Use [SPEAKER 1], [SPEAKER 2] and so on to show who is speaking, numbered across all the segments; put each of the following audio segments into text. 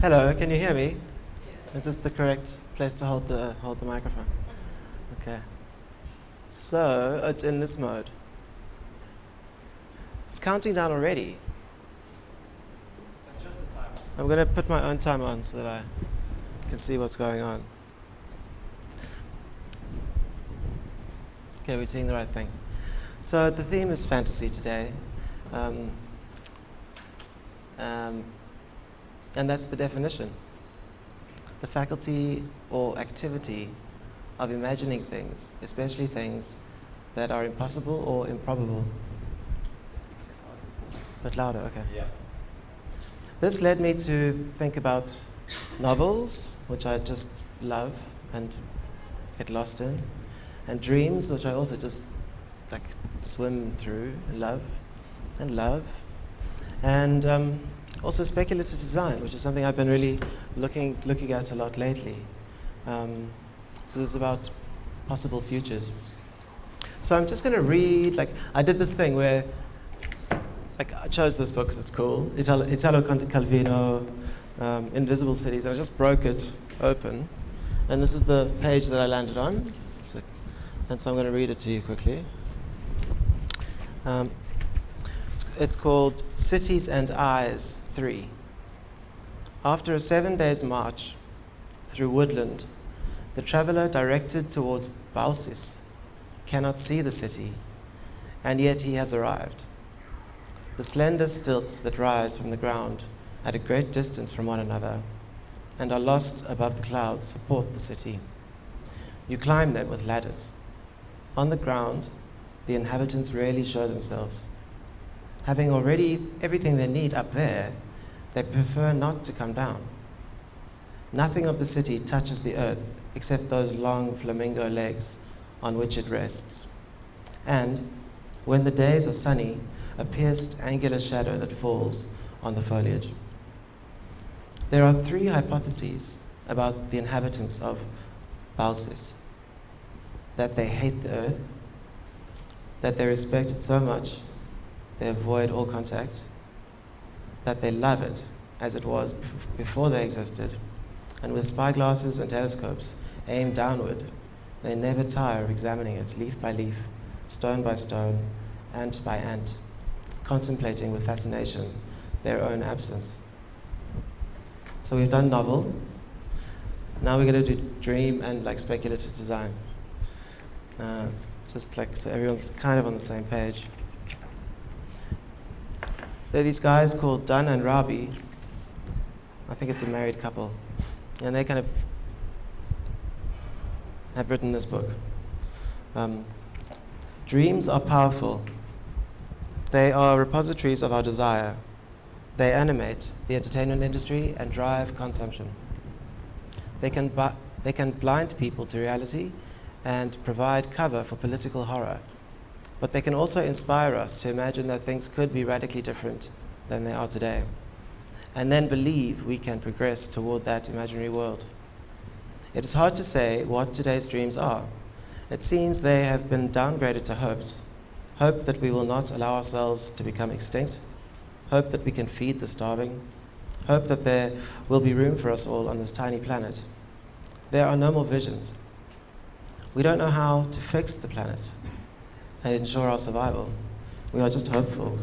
[SPEAKER 1] Hello, can you hear me? Is this the correct place to hold the microphone? Okay. So it's in this mode. It's counting down already.
[SPEAKER 2] That's just the timer.
[SPEAKER 1] I'm going to put my own timer on so that I can see what's going on. Okay, we're seeing the right thing. So the theme is fantasy today. And that's the definition. The faculty or activity of imagining things, especially things that are impossible or improbable. A bit louder, okay.
[SPEAKER 2] Yeah.
[SPEAKER 1] This led me to think about novels, which I just love and get lost in, and dreams, which I also just like swim through and love, and also speculative design, which is something I've been really looking at a lot lately. This is about possible futures. So I'm just going to read, I did this thing where, I chose this book because it's cool, Italo Calvino, Invisible Cities, and I just broke it open. And this is the page that I landed on. And so I'm going to read it to you quickly. It's called Cities and Eyes 3. After a 7 days march through woodland, the traveler directed towards Bausis cannot see the city, and yet he has arrived. The slender stilts that rise from the ground at a great distance from one another and are lost above the clouds support the city. You climb them with ladders. On the ground, the inhabitants rarely show themselves. Having already everything they need up there, they prefer not to come down. Nothing of the city touches the earth except those long flamingo legs on which it rests. And when the days are sunny, a pierced angular shadow that falls on the foliage. There are 3 hypotheses about the inhabitants of Bausis: that they hate the earth, that they respect it so much they avoid all contact, that they love it as it was before they existed, and with spyglasses and telescopes aimed downward, they never tire of examining it leaf by leaf, stone by stone, ant by ant, contemplating with fascination their own absence. So we've done novel. Now we're going to do dream and speculative design. So everyone's kind of on the same page. There are these guys called Dunn and Rabi. I think it's a married couple. And they kind of have written this book. Dreams are powerful. They are repositories of our desire. They animate the entertainment industry and drive consumption. They can blind people to reality and provide cover for political horror. But they can also inspire us to imagine that things could be radically different than they are today, and then believe we can progress toward that imaginary world. It is hard to say what today's dreams are. It seems they have been downgraded to hopes. Hope that we will not allow ourselves to become extinct. Hope that we can feed the starving. Hope that there will be room for us all on this tiny planet. There are no more visions. We don't know how to fix the planet and ensure our survival. We are just hopeful.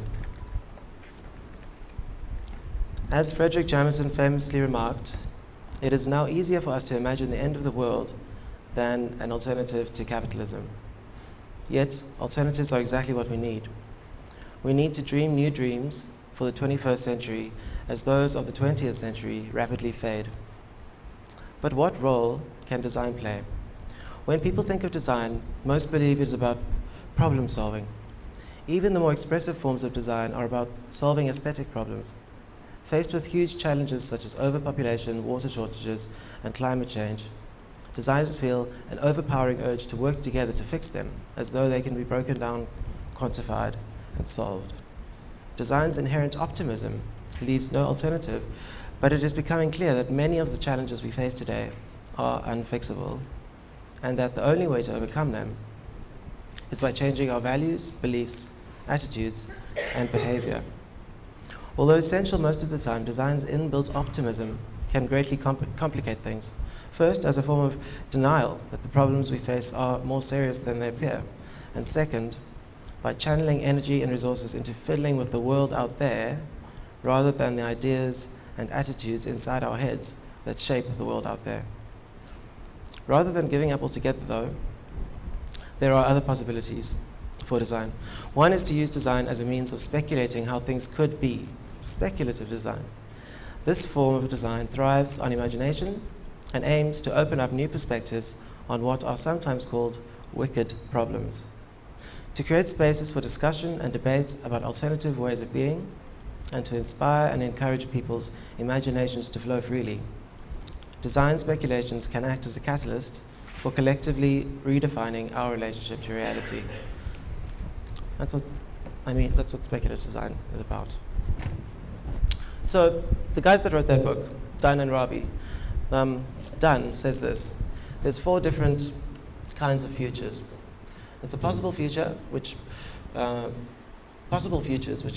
[SPEAKER 1] As Frederick Jameson famously remarked, it is now easier for us to imagine the end of the world than an alternative to capitalism. Yet, alternatives are exactly what we need. We need to dream new dreams for the 21st century as those of the 20th century rapidly fade. But what role can design play? When people think of design, most believe it is about problem solving. Even the more expressive forms of design are about solving aesthetic problems. Faced with huge challenges such as overpopulation, water shortages, and climate change, designers feel an overpowering urge to work together to fix them, as though they can be broken down, quantified, and solved. Design's inherent optimism leaves no alternative, but it is becoming clear that many of the challenges we face today are unfixable, and that the only way to overcome them is by changing our values, beliefs, attitudes, and behavior. Although essential most of the time, design's inbuilt optimism can greatly complicate things. First, as a form of denial that the problems we face are more serious than they appear. And second, by channeling energy and resources into fiddling with the world out there, rather than the ideas and attitudes inside our heads that shape the world out there. Rather than giving up altogether, though, there are other possibilities for design. One is to use design as a means of speculating how things could be, speculative design. This form of design thrives on imagination and aims to open up new perspectives on what are sometimes called wicked problems. To create spaces for discussion and debate about alternative ways of being, and to inspire and encourage people's imaginations to flow freely. Design speculations can act as a catalyst for collectively redefining our relationship to reality. That's what speculative design is about. So the guys that wrote that book, Dunn and Rabi, Dunn says this: there's 4 different kinds of futures. There's a possible future, which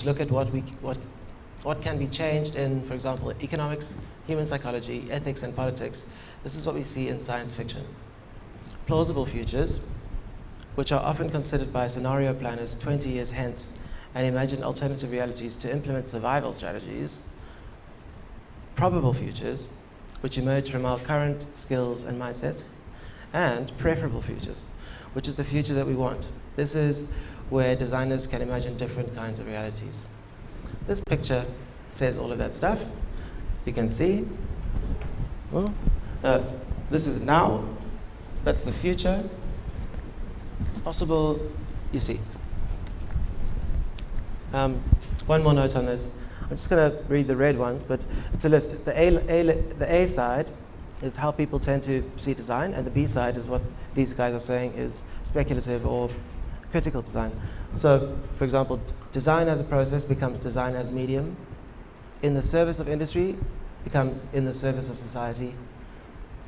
[SPEAKER 1] look at what can be changed in, for example, economics, human psychology, ethics, and politics. This is what we see in science fiction. Plausible futures, which are often considered by scenario planners 20 years hence and imagine alternative realities to implement survival strategies. Probable futures, which emerge from our current skills and mindsets. And preferable futures, which is the future that we want. This is where designers can imagine different kinds of realities. This picture says all of that stuff. You can see. Well, this is now. That's the future. Possible, you see. One more note on this. I'm just going to read the red ones, but it's a list. The A side is how people tend to see design, and the B side is what these guys are saying is speculative or critical design. So, for example, design as a process becomes design as medium. In the service of industry becomes in the service of society.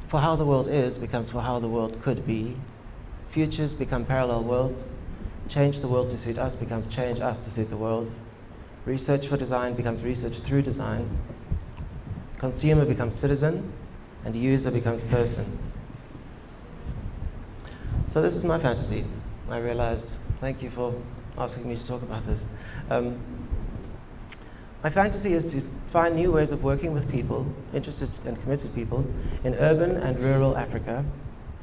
[SPEAKER 1] For how the world is becomes for how the world could be. Futures become parallel worlds. Change the world to suit us becomes change us to suit the world. Research for design becomes research through design. Consumer becomes citizen, and user becomes person. So this is my fantasy, I realized. Thank you for asking me to talk about this. My fantasy is to find new ways of working with people, interested and committed people, in urban and rural Africa,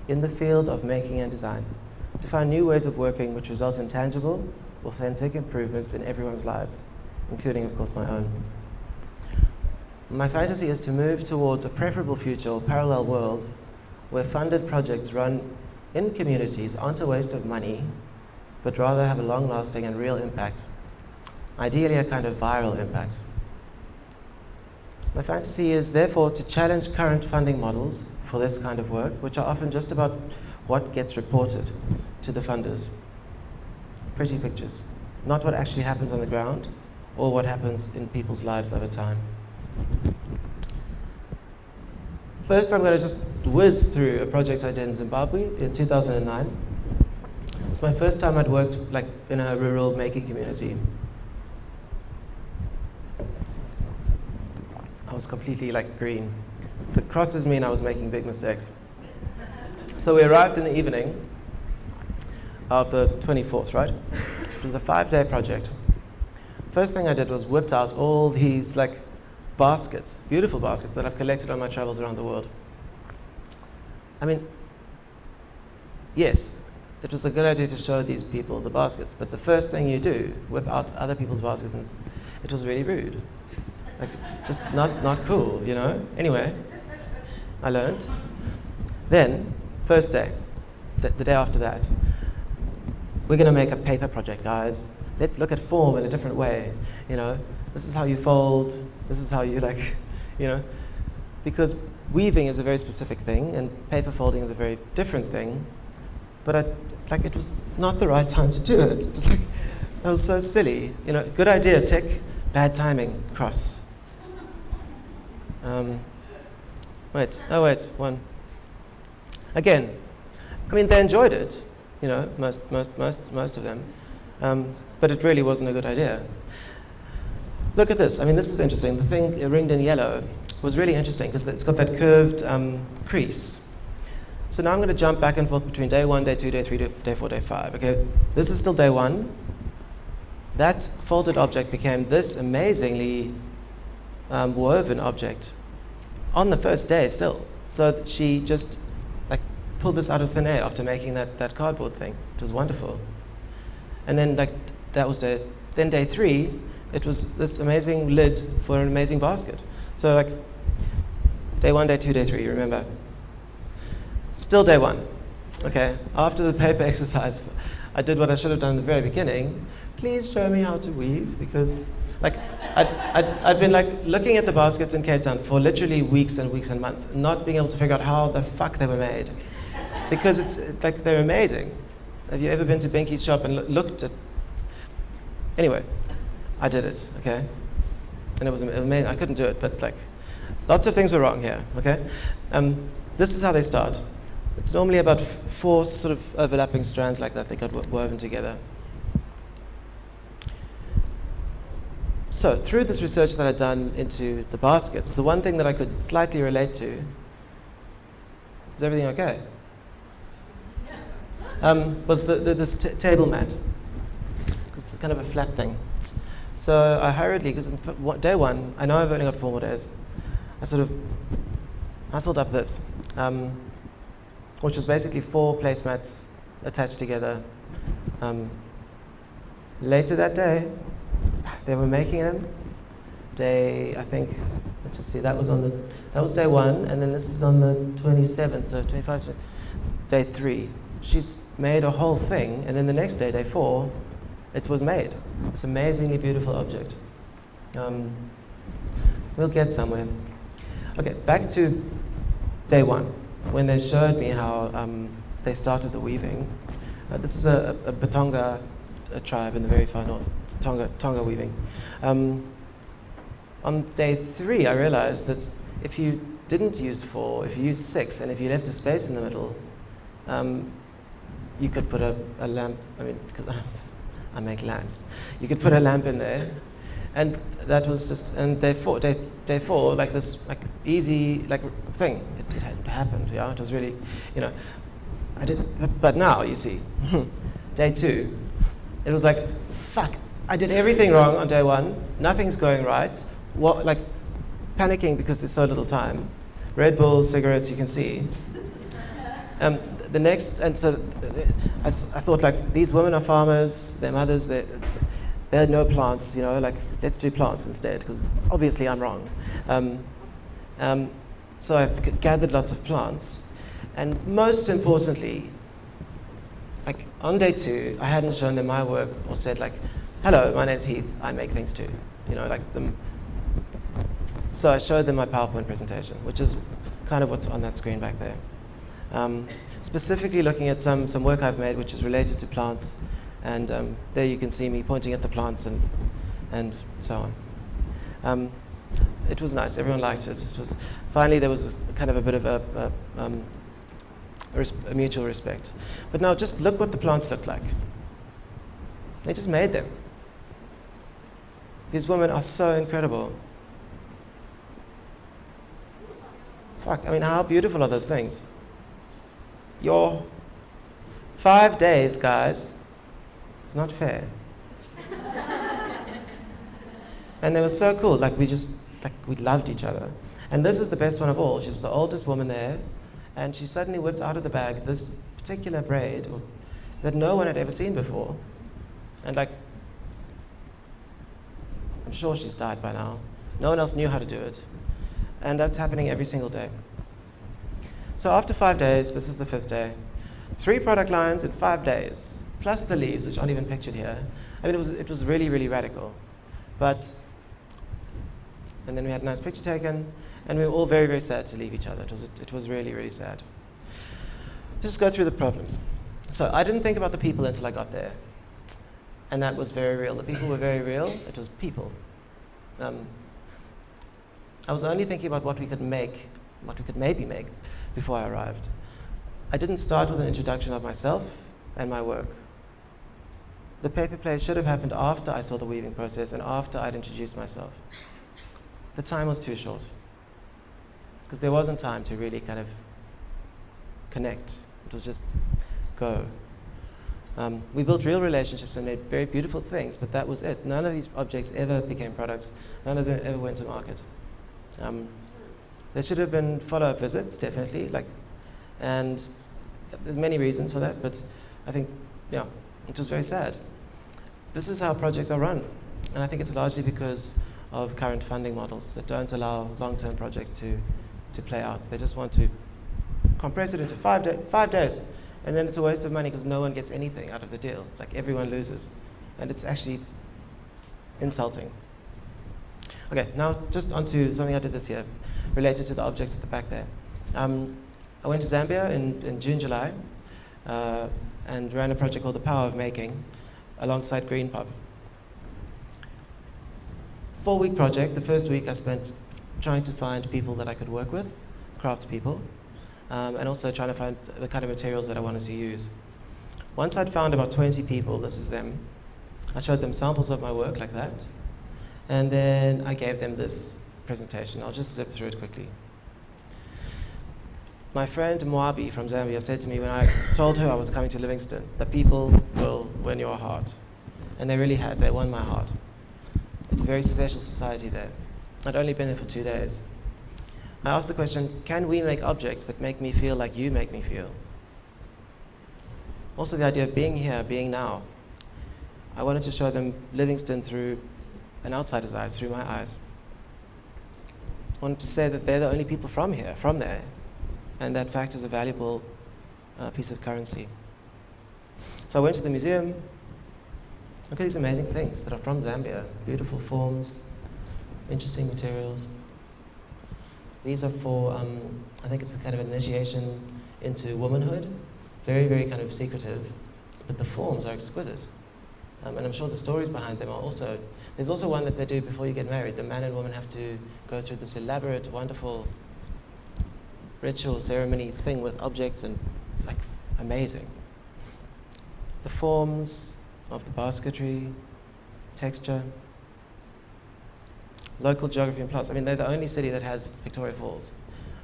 [SPEAKER 1] in the field of making and design. To find new ways of working which result in tangible, authentic improvements in everyone's lives, including, of course, my own. My fantasy is to move towards a preferable future or parallel world where funded projects run in communities aren't a waste of money, but rather have a long-lasting and real impact. Ideally, a kind of viral impact. My fantasy is therefore to challenge current funding models for this kind of work, which are often just about what gets reported to the funders. Pretty pictures, not what actually happens on the ground or what happens in people's lives over time. First, I'm going to just whiz through a project I did in Zimbabwe in 2009. It's my first time I'd worked in a rural making community. I was completely green. The crosses mean I was making big mistakes. So we arrived in the evening of the 24th, right? It was a 5-day project. First thing I did was whipped out all these baskets, beautiful baskets that I've collected on my travels around the world. I mean, yes, it was a good idea to show these people the baskets, but the first thing you do, whip out other people's baskets, and it was really rude. Just not cool, you know? Anyway, I learned. Then, first day, the day after that, we're going to make a paper project, guys. Let's look at form in a different way, you know? This is how you fold, this is how you because weaving is a very specific thing, and paper folding is a very different thing, but it was not the right time to do it. It was that was so silly, you know? Good idea, tick, bad timing, cross. One. Again, I mean, they enjoyed it, you know, most of them, but it really wasn't a good idea. Look at this. I mean, this is interesting. The thing ringed in yellow was really interesting because it's got that curved crease. So now I'm going to jump back and forth between day 1, day 2, day 3, day 4, day 5. Okay, this is still day 1. That folded object became this amazingly woven object on the first day still. So that she just like pulled this out of thin air after making that cardboard thing. It was wonderful. And then like that was then day 3, it was this amazing lid for an amazing basket. So like day 1, day 2, day 3, remember? Still day 1. Okay, after the paper exercise, I did what I should have done in the very beginning. Please show me how to weave, because like I'd been like looking at the baskets in Cape Town for literally weeks and weeks and months, not being able to figure out how the fuck they were made, because it's like they're amazing. Have you ever been to Benki's shop and looked at? Anyway, I did it. Okay, and it was amazing. I couldn't do it, but like lots of things were wrong here. Okay, this is how they start. It's normally about 4 sort of overlapping strands like that. They got woven together. So through this research that I'd done into the baskets, the one thing that I could slightly relate to, is everything okay? Was this table mat. It's kind of a flat thing. So I hurriedly, because day 1, I know I've only got 4 more days, I sort of hustled up this, which was basically 4 placemats attached together. Later that day, they were making them. I think, let's just see, that was day 1, and then this is on the 27th, so 25, day 3. She's made a whole thing, and then the next day, day 4, it was made. This amazingly beautiful object. We'll get somewhere. Okay, back to day 1, when they showed me how they started the weaving. This is a Batonga tribe in the very far north, Tonga weaving. On day 3, I realized that if you didn't use 4, if you used 6, and if you left a space in the middle, you could put a lamp, because I make lamps. You could put a lamp in there, and that was just, and day 4, like this like easy like thing, it had happened, yeah, it was really, but now, you see, day 2, it was like, fuck, I did everything wrong on day 1, nothing's going right, like panicking because there's so little time, Red Bull, cigarettes, you can see. The next, and so I thought like, these women are farmers, their mothers, they had no plants, like let's do plants instead, because obviously I'm wrong. So I gathered lots of plants, and most importantly, like on day 2, I hadn't shown them my work or said like, hello, my name's Heath, I make things too, like them. So I showed them my PowerPoint presentation, which is kind of what's on that screen back there. Specifically looking at some work I've made which is related to plants, and there you can see me pointing at the plants and so on. It was nice, everyone liked it. Finally there was kind of a bit of a mutual respect. But now just look what the plants look like. They just made them. These women are so incredible. Fuck, how beautiful are those things? 5 days, guys. It's not fair. And they were so cool. Like we loved each other. And this is the best one of all. She was the oldest woman there, and she suddenly whipped out of the bag this particular braid that no one had ever seen before. And like, I'm sure she's died by now. No one else knew how to do it. And that's happening every single day. So after 5 days, this is the 5th day, 3 product lines in 5 days, plus the leaves, which aren't even pictured here. It was really, really radical. And then we had a nice picture taken, and we were all very, very sad to leave each other. It was really, really sad. Just go through the problems. So I didn't think about the people until I got there. And that was very real. The people were very real. It was people. I was only thinking about what we could maybe make before I arrived. I didn't start with an introduction of myself and my work. The paper play should have happened after I saw the weaving process and after I'd introduced myself. The time was too short. because there wasn't time to really kind of connect. It was just go. We built real relationships and made very beautiful things, but that was it. None of these objects ever became products. None of them ever went to market. There should have been follow-up visits, definitely, and there's many reasons for that, but I think, yeah, it was very sad. This is how projects are run, and I think it's largely because of current funding models that don't allow long-term projects to play out. They just want to compress it into 5 days, and then it's a waste of money because no one gets anything out of the deal. Like, everyone loses, and it's actually insulting. Okay, now just onto something I did this year related to the objects at the back there. I went to Zambia in June, July, and ran a project called The Power of Making alongside Green Pop. 4-week project. The first week I spent trying to find people that I could work with, craftspeople, and also trying to find the kind of materials that I wanted to use. Once I'd found about 20 people, this is them, I showed them samples of my work like that, and then I gave them this presentation. I'll just zip through it quickly. My friend Moabi from Zambia said to me when I told her I was coming to Livingston, that people will win your heart. And they really had. They won my heart. It's a very special society there. I'd only been there for 2 days. I asked the question, can we make objects that make me feel like you make me feel? Also the idea of being here, being now. I wanted to show them Livingston through an outsider's eyes, through my eyes. I wanted to say that they're the only people from here, from there, and that fact is a valuable piece of currency. So I went to the museum. Look at these amazing things that are from Zambia. Beautiful forms, interesting materials. These are for, I think it's a kind of initiation into womanhood. Very, very kind of secretive, but the forms are exquisite. And I'm sure the stories behind them are also, there's also one that they do before you get married. The man and woman have to go through this elaborate, wonderful ritual ceremony thing with objects, and it's like amazing. The forms of the basketry, texture, local geography and plants. I mean, they're the only city that has Victoria Falls.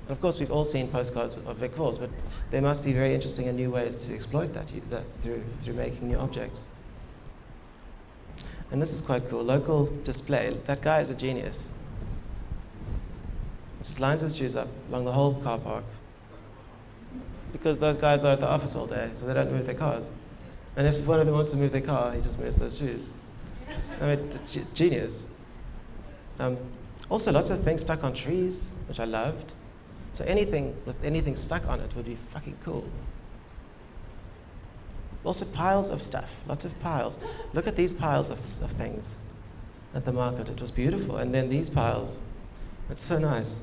[SPEAKER 1] And of course, we've all seen postcards of Vic Falls, but there must be very interesting and new ways to exploit that through making new objects. And this is quite cool. Local display. That guy is a genius. He just lines his shoes up along the whole car park, because those guys are at the office all day, so they don't move their cars. And if one of them wants to move their car, he just moves those shoes. I mean, it's genius. Also, lots of things stuck on trees, which I loved. So anything with anything stuck on it would be fucking cool. Also piles of stuff, lots of piles. Look at these piles of things at the market. It was beautiful. And then these piles, it's so nice.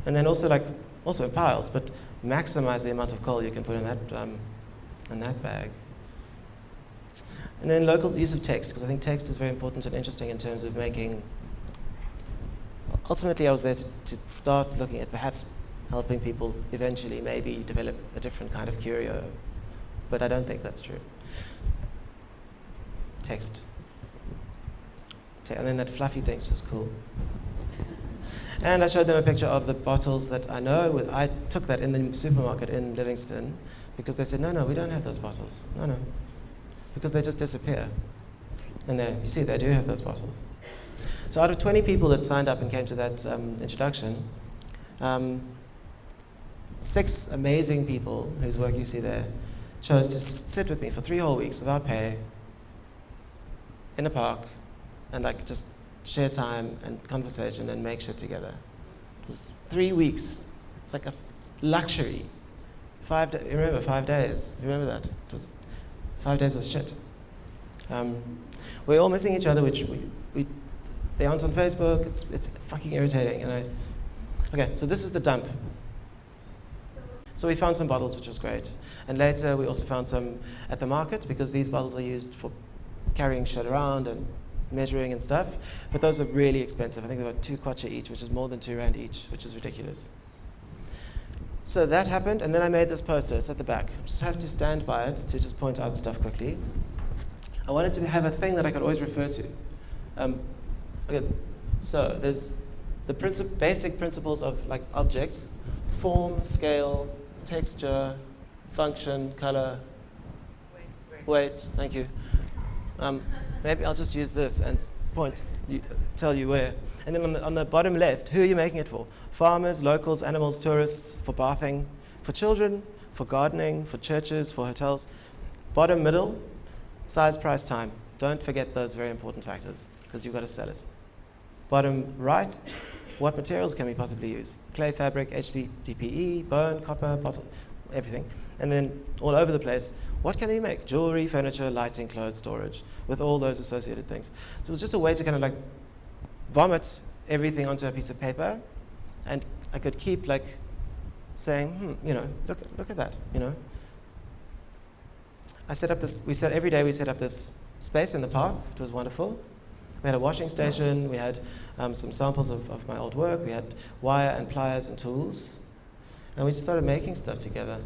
[SPEAKER 1] And then also piles, but maximize the amount of coal you can put in that bag. And then local use of text, because I think text is very important and interesting in terms of making. Ultimately, I was there to start looking at perhaps helping people eventually maybe develop a different kind of curio, but I don't think that's true. Text. And then that fluffy thing's just cool. And I showed them a picture of the bottles that I know. I took that in the supermarket in Livingston because they said, no, we don't have those bottles. No. Because they just disappear. And there, you see, they do have those bottles. So out of 20 people that signed up and came to that introduction, 6 amazing people whose work you see there chose to sit with me for 3 whole weeks without pay in a park and just share time and conversation and make shit together. It was 3 weeks. It's like it's luxury. 5 days. Remember 5 days? You remember that? It was 5 days was shit. We're all missing each other, which they aren't on Facebook. It's fucking irritating. Okay, so this is the dump. So we found some bottles, which was great. And later we also found some at the market, because these bottles are used for carrying shit around and measuring and stuff. But those are really expensive. I think they're about 2 kwacha each, which is more than 2 rand each, which is ridiculous. So that happened, and then I made this poster. It's at the back. I just have to stand by it to just point out stuff quickly. I wanted to have a thing that I could always refer to. Okay, so there's the basic principles of like objects: form, scale, texture, function, color, weight. Thank you. Maybe I'll just use this and tell you where. And then on the bottom left, who are you making it for? Farmers, locals, animals, tourists, for bathing, for children, for gardening, for churches, for hotels. Bottom middle, size, price, time. Don't forget those very important factors, because you've got to sell it. Bottom right, what materials can we possibly use? Clay, fabric, HDPE, bone, copper, bottle, everything. And then all over the place, what can we make? Jewelry, furniture, lighting, clothes, storage, with all those associated things. So it was just a way to kind of like vomit everything onto a piece of paper, and I could keep like saying, look at that, Every day we set up this space in the park, which was wonderful. We had a washing station, we had some samples of my old work, we had wire and pliers and tools, and we just started making stuff together.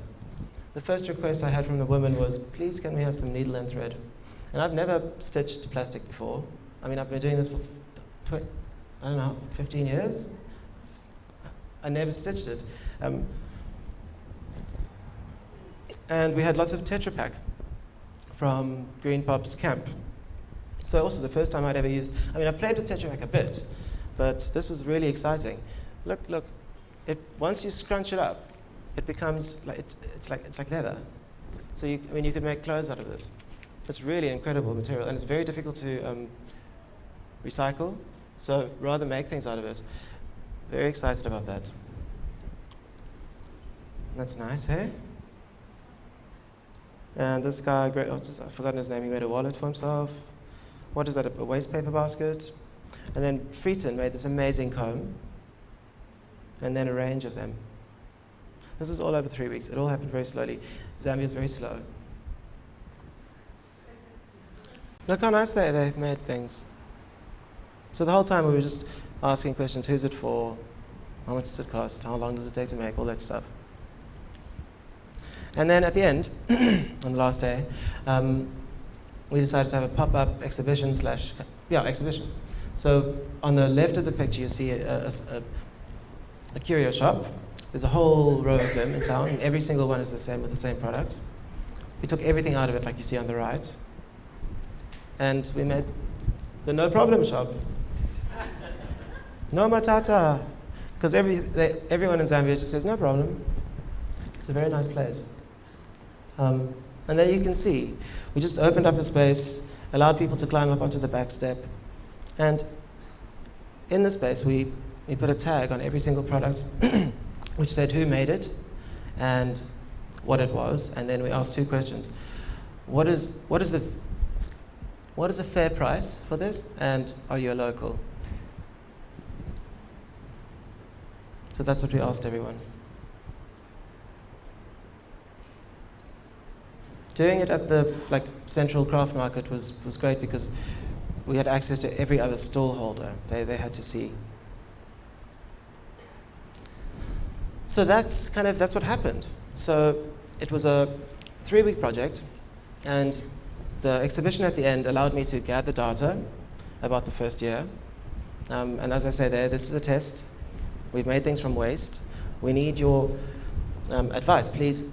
[SPEAKER 1] The first request I had from the woman was, please can we have some needle and thread? And I've never stitched plastic before. I mean, I've been doing this for 15 years. I never stitched it. And we had lots of Tetra Pak from Green Pop's camp. So also the first time I'd ever used, I played with Tetra Pak a bit, but this was really exciting. Look, once you scrunch it up, it becomes like, it's like leather. So you could make clothes out of this. It's really incredible material, and it's very difficult to recycle, so rather make things out of it. Very excited about that. That's nice, hey? And this guy, I've forgotten his name, he made a wallet for himself. What is that, a waste paper basket? And then Freeton made this amazing comb, and then a range of them. This is all over 3 weeks. It all happened very slowly. Zambia is very slow. Look how nice they made things. So the whole time we were just asking questions: who's it for? How much does it cost? How long does it take to make? All that stuff. And then at the end, on the last day, we decided to have a pop-up exhibition exhibition. So on the left of the picture, you see a curio shop. There's a whole row of them in town, and every single one is the same with the same product. We took everything out of it, like you see on the right, and we made the no problem shop. No matata, because everyone in Zambia just says no problem. It's a very nice place. And there you can see, we just opened up the space, allowed people to climb up onto the back step, and in the space we put a tag on every single product which said who made it and what it was, and then we asked 2 questions. What is a fair price for this, and are you a local? So that's what we asked everyone. Doing it at the central craft market was great because we had access to every other stall holder. They had to see. So that's what happened. So it was a 3-week project, and the exhibition at the end allowed me to gather data about the first year. And as I say there, this is a test. We've made things from waste. We need your advice. Please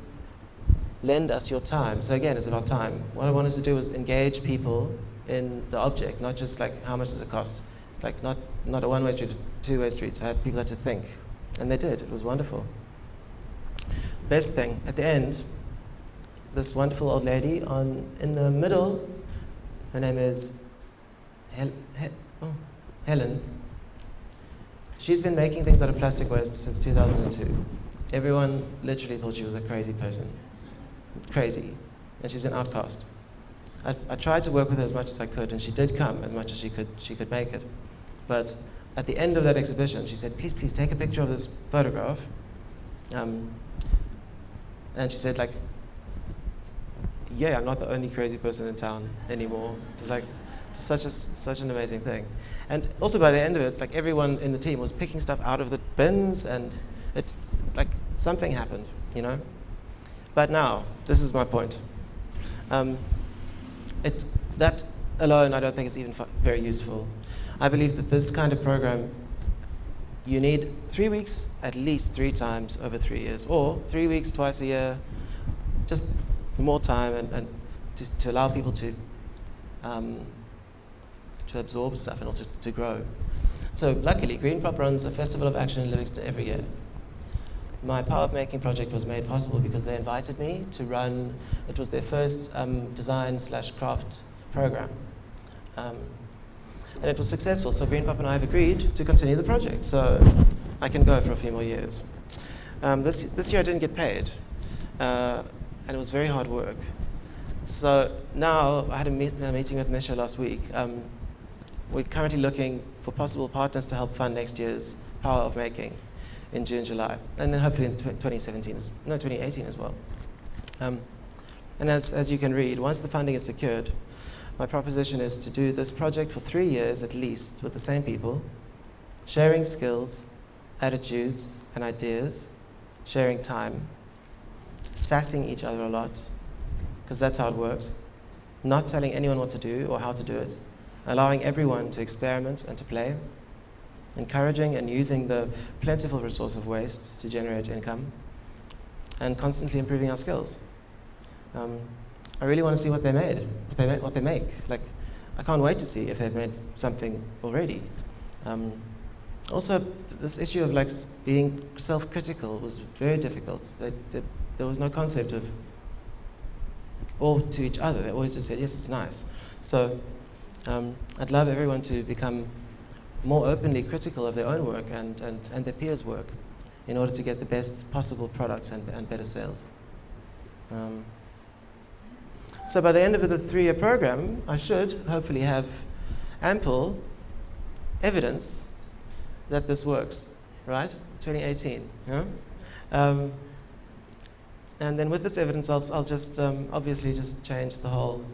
[SPEAKER 1] lend us your time. So again, it's about time. What I wanted to do was engage people in the object, not just how much does it cost? Not a one-way street, a two-way street. So people had to think. And they did. It was wonderful. Best thing, at the end, this wonderful old lady in the middle, her name is Helen. She's been making things out of plastic waste since 2002. Everyone literally thought she was a crazy person. Crazy. And she's been outcast. I tried to work with her as much as I could, and she did come as much as she could make it. But at the end of that exhibition, she said, please take a picture of this photograph. And she said, yeah, I'm not the only crazy person in town anymore. It was just such an amazing thing. And also by the end of it, everyone in the team was picking stuff out of the bins, and it something happened, But now, this is my point. That alone, I don't think is even very useful. I believe that this kind of program you need 3 weeks at least 3 times over 3 years, or 3 weeks twice a year, just more time and to allow people to absorb stuff and also to grow. So luckily, Green Prop runs a Festival of Action in Livingston every year. My Power of Making project was made possible because they invited me to run, it was their first design/craft program. And it was successful, so Green Prop and I have agreed to continue the project, so I can go for a few more years. This year I didn't get paid, and it was very hard work. So now, I had a meeting with Misha last week. We're currently looking for possible partners to help fund next year's Power of Making in June, July, and then hopefully in 2018 as well. And as you can read, once the funding is secured, my proposition is to do this project for 3 years at least with the same people, sharing skills, attitudes, and ideas, sharing time, sassing each other a lot, because that's how it works, not telling anyone what to do or how to do it, allowing everyone to experiment and to play, encouraging and using the plentiful resource of waste to generate income, and constantly improving our skills. I really want to see what they made, what they make. Like, I can't wait to see if they've made something already. Also, this issue of like being self-critical was very difficult. There was no concept of or to each other. They always just said, yes, it's nice. So I'd love everyone to become more openly critical of their own work and their peers' work in order to get the best possible products and better sales. So by the end of the 3-year program, I should hopefully have ample evidence that this works, right? 2018, yeah? And then with this evidence, I'll just obviously just change the whole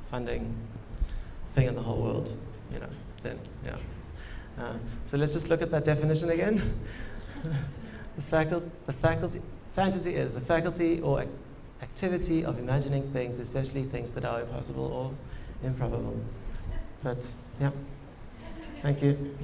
[SPEAKER 1] funding thing in the whole world, you know, then, yeah. So let's just look at that definition again. Fantasy is the faculty or activity of imagining things, especially things that are impossible or improbable. But, yeah, thank you.